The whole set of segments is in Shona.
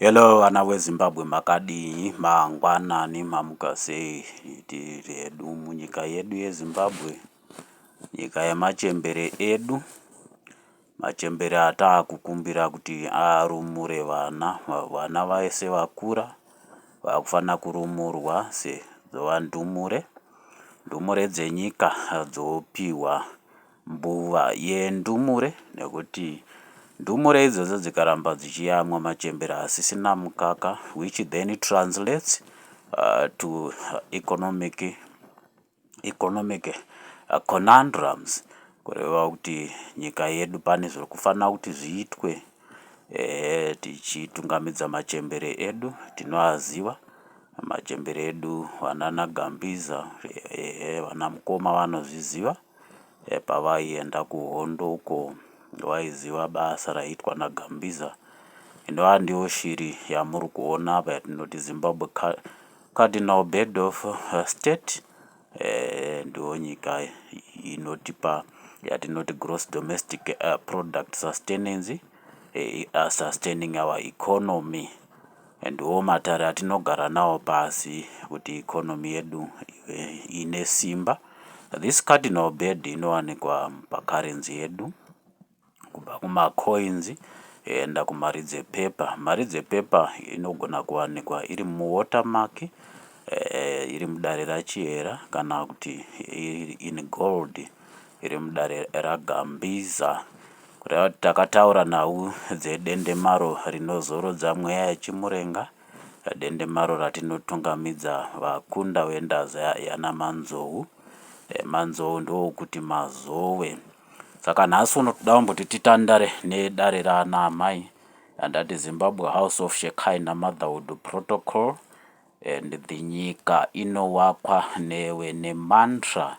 Hello vana veZimbabwe makadii mangwanani mamuka sei tiri hedu munyika yedu yeZimbabwe, nyika yemachembere edu, machembere ataakukumbira kuti arumure vana vese vakura vakufanira kurumurwa sedzova ndumure dzenyika dzopiwa mbuva yendumure, nekuti ndumure idzodzo dzikaramba dzichiyamwa machembere asisina mukaka, which then translates to economic conundrums, kureva kuti nyika yedu pane zviri kufanira kuti zviitwe tichitungamidza machembere edu. Tinoaziva machembere edu, vanana Gambiza vana Mukoma vanozviziva, pavaienda kuhondo uko vaiziva basa raiitwa naGambiza. Inova ndiyo shiri yamuri kuona apa yatinoti Zimbabwe Cardinal Bird of State. Ndiyo nyika inotipa yatinoti gross domestic product sustenance, sustaining our economy. Ndiwo matare atinogara nawo pasi kuti economy yedu ine simba. This cardinal bird inowanikwa pacurrency yedu, kubva kumacoins enda kumari dzepepa. Mari dzepepa inogona kuwanikwa iri muwatermark, iri mudare raChihera, kana kuti in gold iri mudare raGambiza. Kureva kuti takataura nhau dzedendemaro rinozorodza mweya yechimurenga, dendemaro ratinotungamidza vakunda vendaza yana Manzou. Manzou ndokuti mazowe. Saka nhasi unotoda kumboti titandare nedare raana amai, andati Zimbabwe House of Shekinah Motherhood Protocol, and the nyika inowakwa nemantra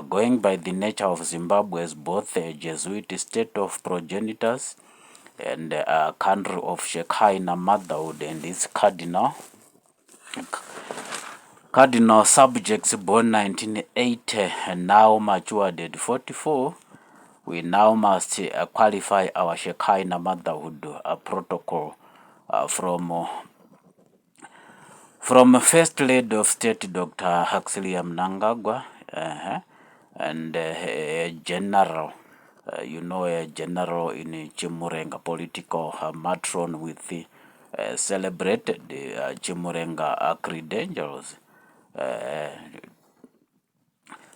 going by the nature of Zimbabwe as both a Jesuit state of progenitors and a country of Shekinah motherhood, and its cardinal subjects born 1980 and now matured at 44. We now must qualify our Shekinah motherhood protocol from First Lady of State Dr. Huxley Mnangagwa, and a general, a general in Chimurenga, political matron with the celebrated Chimurenga credentials.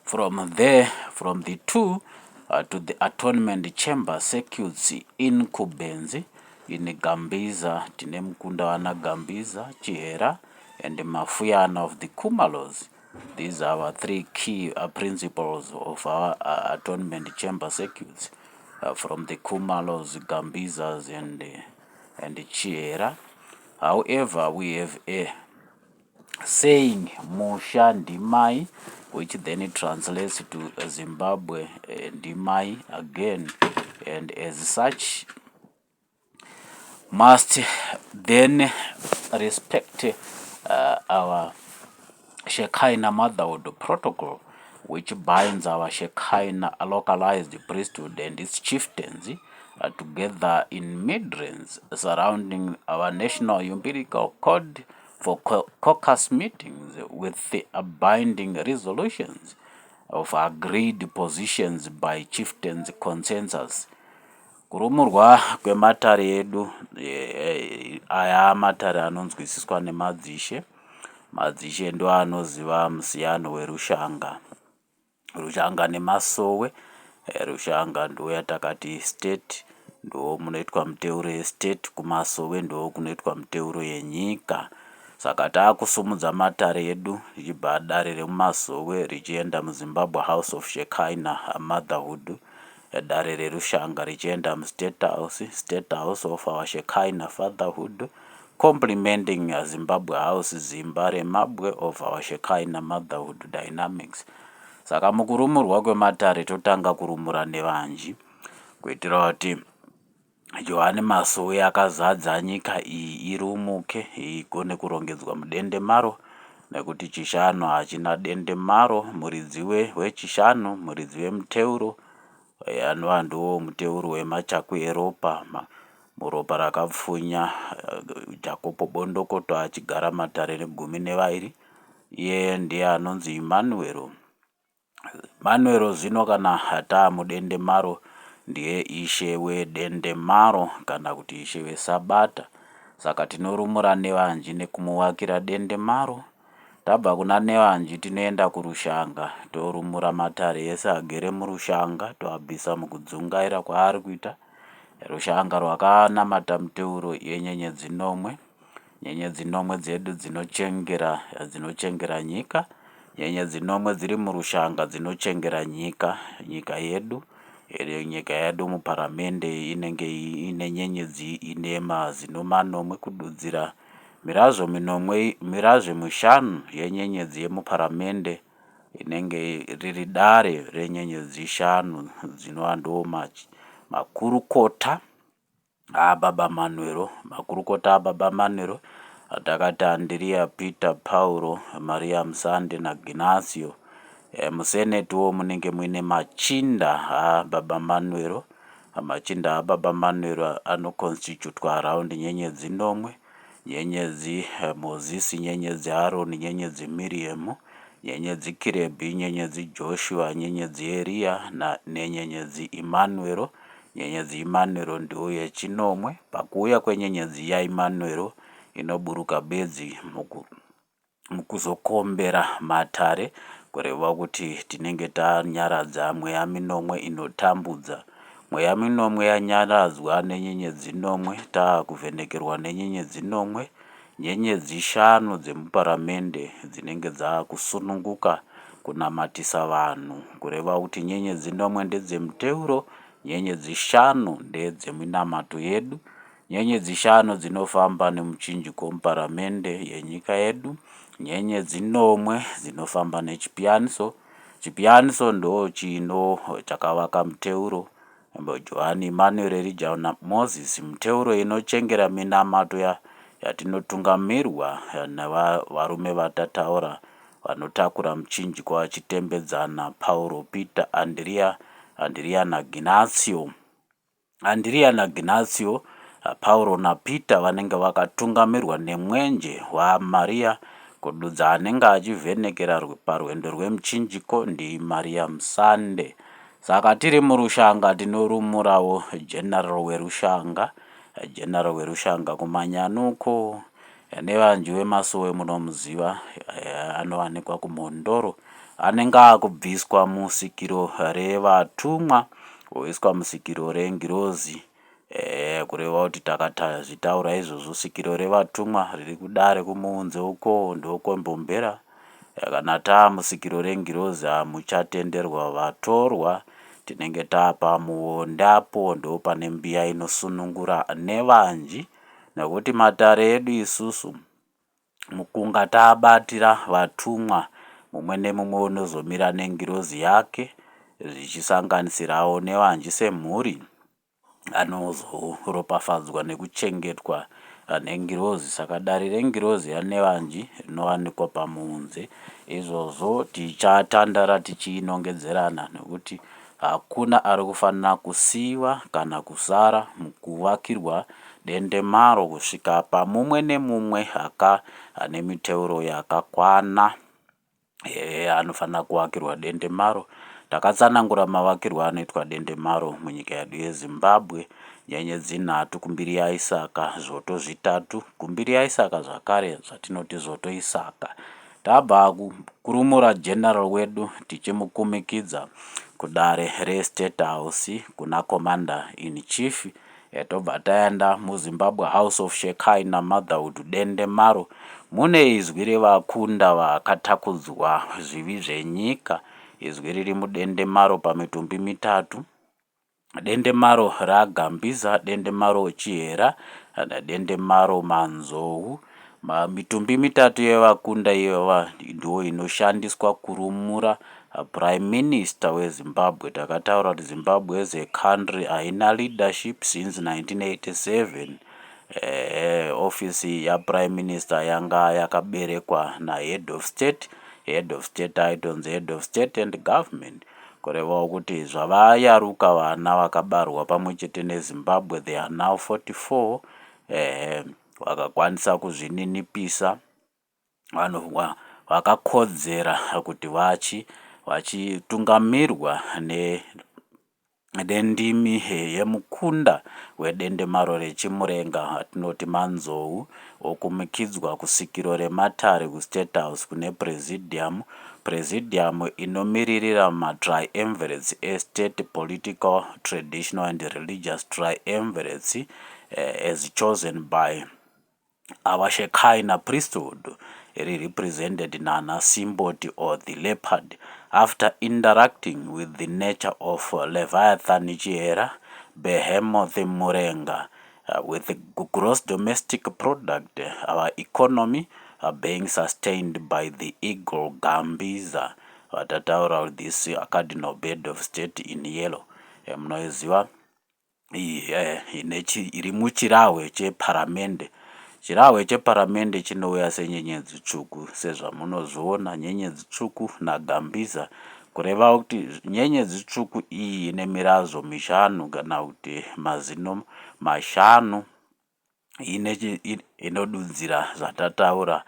From the two to the atonement chamber circuits in Kubenzi, in Gambiza, tine Mkunda wana Gambiza, Chihera, and the Mafuyana of the Kumalos. These are our three key principles of our atonement chamber circuits, from the Kumalos, Gambizas, and the Chihera. However, we have a saying Musha Ndimai, which then translates to Zimbabwe Ndimai again, and as such must then respect our Shekinah motherhood protocol, which binds our Shekinah localized priesthood and its chieftains together in Midrains surrounding our national umbilical code for caucus meetings with the binding resolutions of agreed positions by chieftains consensus. Kurumurwa kwematare edu aya matare anonzwisiswa nemadzishe. Madzishe ndo anoziva musiyano werushanga. Rushanga nemasowe. Rushanga ndo yatakati state, ndo munoitwa muteuro yestate. Kumasowe ndo kunoitwa muteuro yenyika. Saka taakusumudza matare edu richibva dare remumasowe richienda muZimbabwe House of Shekinah Motherhood, dare rerushanga richienda State House of our Shekinah Fatherhood, complementing Zimbabwe House Zimba Remabwe of our Shekinah Motherhood dynamics. Saka mukurumurwa kwematare totanga kurumura nevanji, kuitira kuti Johani Masowe akazadza nyika iyi irumuke igone kurongedzwa mudendemaro, nekuti chishanu hachina dendemaro. Muridzi wechishanu, muridzi wemuteuro, anova ndiwo muteuro wemachakwe eropa, muropa rakapfunya, Jacopo Bondokoto achigara Matare ne12. Iye ndiye anonzi Emmanuel. Emmanuel zvino kana taamudendemaro ndiye ishe wedendemaro kana kuti ishe weSabata. Saka tinorumura Nevanji nekumuwakira dendemaro. Tabva kuna Nevanji tinoenda kurushanga torumura Matare ese agere murushanga toabvisa mukudzungaira kwaari kuita. Rushanga rwakanamata muteuro yenyenyedzi nomwe. Nyenyedzi nomwe dzedu dzinochengera nyika. Nyenyedzi nomwe dziri murushanga dzinochengera nyika yedu. Nyika yedu muparamende inenge ine nyenyedzi ine mazino manomwe kududzira mirazvo mishanu yenyenyedzi yemuparamende inenge riri dare renyenyedzi 5 dzinova ndo makurukota aBaba Manuel atakati Andrea, Peter, Paulo, Maria Msande naGnacio. Musenetiwo munenge muine machinda aBaba Manuel. Machinda aBaba Manuel anoconstitutwa around nyenyedzi nomwe. Nyenyedzi Moses, nyenyedzi Aaron, nyenyedzi Miriam, nyenyedzi Kirebi, nyenyedzi Joshua, nyenyedzi Elia nenyenyedzi Emmanuel. Nyenyedzi Emmanuel ndiyo yechinomwe. Pakuuya kwenyenyedzi yaEmmanuel inoburuka bedzi mukuzokombera Matare, kureva kuti tinenge tanyaradza mweya minomwe inotambudza. Mweya minomwe yanyaradzwa nenyenyedzi nomwe, taakuvhenekerwa nenyenyedzi nomwe. Nyenyedzi 5 dzemuparamende dzinenge dzaakusununguka kunamatisa vanhu, kureva kuti nyenyedzi nomwe ndedzemuteuro, nyenyedzi 5 ndedzeminamato yedu. Nyenyedzi 5 dzinofamba nemuchinjiko muparamende yenyika yedu. Nyenyedzi nomwe dzinofamba nechipiyaniso. Chipiyaniso ndo chino chakavaka muteuro. Johani, Emmanuel, Elijah Moses, muteuro inochengera minamato yatinotungamirwa navarume vatataura vanotakura muchinjiko vachitembedzana: Paulo, Peter, Andrea naGnacio. Andrea naGnacio, Paulo naPeter vanenge vakatungamirwa nemwenje waMaria kududza anenge achivhenekera parwendo rwemuchinjiko ndiMaria Msande. Saka tiri murushanga tinorumurawo general werushanga kumanyanuko. Nevanji weMasowe munomuziva, anowanikwa kuMhondoro. Anenge akubviswa musikiro revatumwa oiswa musikiro rengirozi. Kureva kuti takazvitaura izvozvo, sikiro revatumwa riri kudare kumuunze uko ndokwembombera. Kana taamusikiro rengirozi hamuchatenderwa vatorwa, tinenge taapamuondapo ndopane mbiya inosunungura Nevanji, nekuti Matare edu isusu mukunga taabatira vatumwa mumwe nemumwe unozomira nengirozi yake, zvichisanganisirawo Nevanji semhuri anozoropafadzwa nekuchengetwa nengirozi. Saka dare rengirozi yaNevanji rinowanikwa pamuunze. Izvozvo tichatandara tichiinongedzerana nekuti hakuna ari kufanira kusiiwa kana kusara mukuvakirwa dendemaro kusvika pamumwe nemumwe ane miteuro yakakwana anofanira kuvakirwa dendemaro. Takatsanangura mavakirwo anoitwa dendemaro munyika yedu yeZimbabwe: nyenyedzi 3 kumbiri yaIsaka, zvoto 3 kumbiri yaIsaka zvakare zvatinoti zvoto Isaka. Tabva kurumura general wedu tichimukumikidza kudare reState House kuna commander in chief. Tobva taenda muZimbabwe House of Shekinah Motherhood dendemaro. Mune izwi revakunda vakatakudzwa zvivi zvenyika. Izwi riri mudendemaro pamitumbi 3: dendemaro raGambiza, dendemaro Chihera nadendemaro Manzou. Mitumbi 3 yevakunda iyova ndiyo inoshandiswa kurumura prime minister weZimbabwe. Takataura kuti Zimbabwe as a country haina leadership since 1987. Ofisi yaprime minister yanga yakaberekwa nahead of state. Head of state aitonzi head of state and government. kurevawo kuti zvavayaruka vana vakabarwa pamwe chete neZimbabwe, they are now 44. Vakakwanisa kuzvininipisa, vanhu vakakodzera kuti vachitungamirwa nendimi yemukunda wedendemaro rechimurenga atinoti manzou, okumikidzwa kusikiro rematare kuState House kune Presidium inomiririra matriumvirates estate political, traditional and religious triumvirates as chosen by our Shekinah priesthood, represented Nana Simboti or the leopard, after interacting with the nature of Leviathan Chiera, Behemoth Murenga, with the gross domestic product, our economy being sustained by the eagle Gambiza, watataura this cardinal bed of state in yellow. Munoziva iri muchirahwe cheparamende. Chirahwe cheparamende chinouya senyenyedzi tsvuku, sezvamunozviona nyenyedzi tsvuku naGambiza, kureva kuti nyenyedzi tsvuku iyi ine mirazvo mishanu kana kuti mazino mashanu, inodudzira zvatataura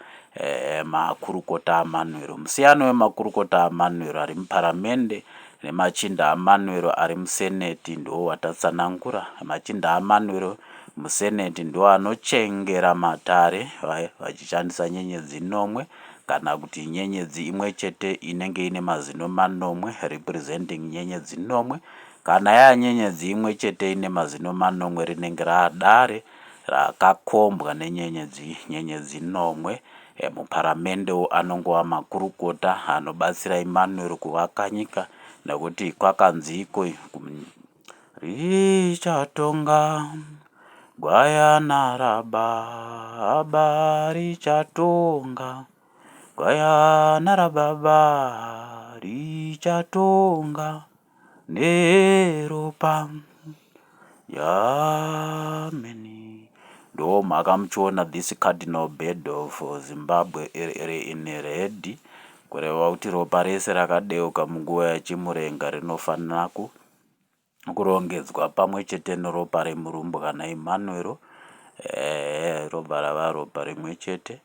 makurukota aManwero. Musiyano wemakurukota aManwero ari muparamende nemachinda aManwero ari museneti ndo watatsanangura. Machinda aManwero museneti ndo anochengera matare vachishandisa nyenyedzi nomwe kana kuti nyenyedzi imwe chete inenge ine mazino manomwe, representing nyenyedzi nomwe, kana yanyenyedzi imwe chete ine mazino manomwe rinenge radare rakakombwa nenyenyedzi nomwe. Muparamende anongova makurukota anobatsira Emmanuel kuvaka nyika, nekuti kwakanzi iko richatonga Gwayana rababa richatonga, Gwayana rababa richatonga neropa yameni. Ndo makamuchiona this cardinal bed of Zimbabwe in red, kureva kuti ropa rese rakadeuka munguva yechimurenga rinofanira kurongedzwa pamwe chete neropa remurumbwana Emmanuel. Ropa rava ropa rimwe chete,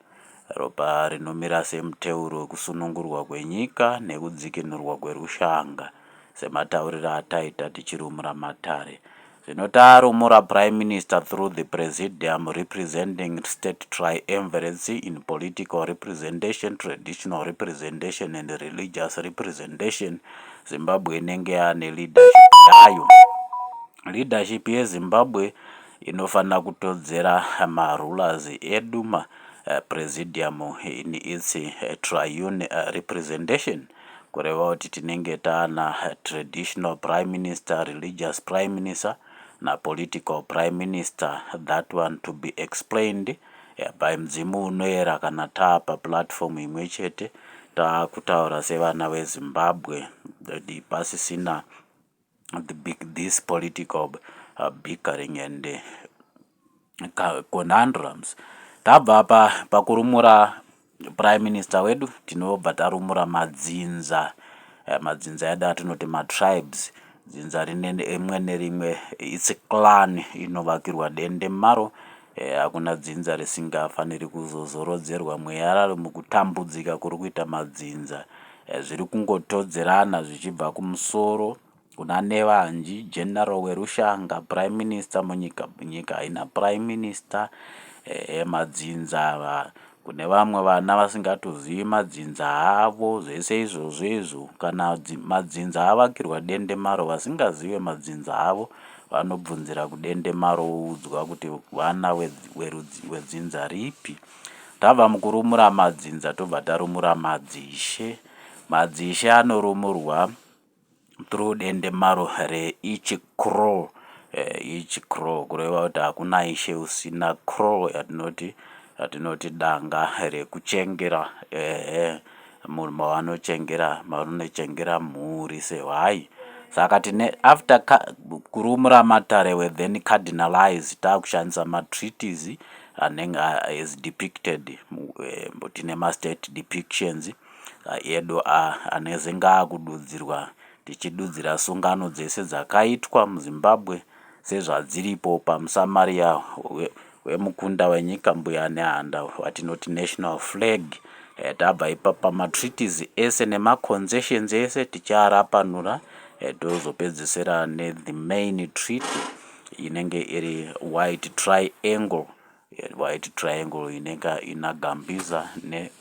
ropa rinomira semuteuro wekusunungurwa kwenyika nekudzikinurwa kwerushanga, sematauriro ataita tichirumura matare. Zvinotarumura Prime Minister through the Presidium, representing state triumvirates in political representation, traditional representation and religious representation. Zimbabwe inenge yane leadership yayo. Leadership yeZimbabwe inofanira kutodzera marulers edu Presidium in its triune representation, kureva kuti tinenge taana traditional prime minister, religious prime minister na political prime minister, that one to be explained by mzimu unoera kana taapa platform imwe chete taakutaura sevana veZimbabwe, pasisina this political bickering and conundrums. Tabva pakurumura prime minister wedu, tinobva tarumura madzinza edu atinoti matribes. Dzinza rimwe nerimwe it's a clan inovakirwa dendemaro. Hakuna dzinza risingafaniri kuzozorodzerwa mweya mukutambudzika kuri kuita madzinza. Zviri kungotodzerana zvichibva kumusoro kuna Nevanji, general werushanga, prime minister munyika haina prime minister. Madzinza kune vamwe vana vasingatozivi madzinza avo, zvese izvozvo. Kana madzinza avakirwa dendemaro vasingazive madzinza avo vanobvunzira kudendemaro oudzwa kuti vana wedzinza ripi. Tabva mukurumura madzinza tobva tarumura madzishe. Madzishe anorumurwa through dendemaro each crow. Each crow kureva kuti hakuna ishe usina crow yatinoti danga rekuchengera vanochengerera mhuri sehwai. Saka after kurumura matare we then cardinalize, taakushandisa matreaties anenge as depicted, tine state depictions edu anezenga akududzirwa tichidudzira sungano dzese dzakaitwa muZimbabwe sezvadziripo pamusamaria wemukunda wenyika mbuya nehanda watinoti national flag. Tabva ipapa matreaties ese nemaconcessions ese tichiarapanura, tozopedzisira the main treaty inenge iri white triangle. White triangle inenge ina Gambiza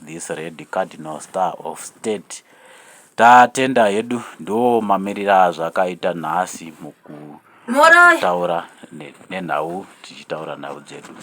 this red cardinal star of state. Tatenda hedu ndo mamirira azvakaita nhasi mukutaura nenhau tichitaura nhau dzedu.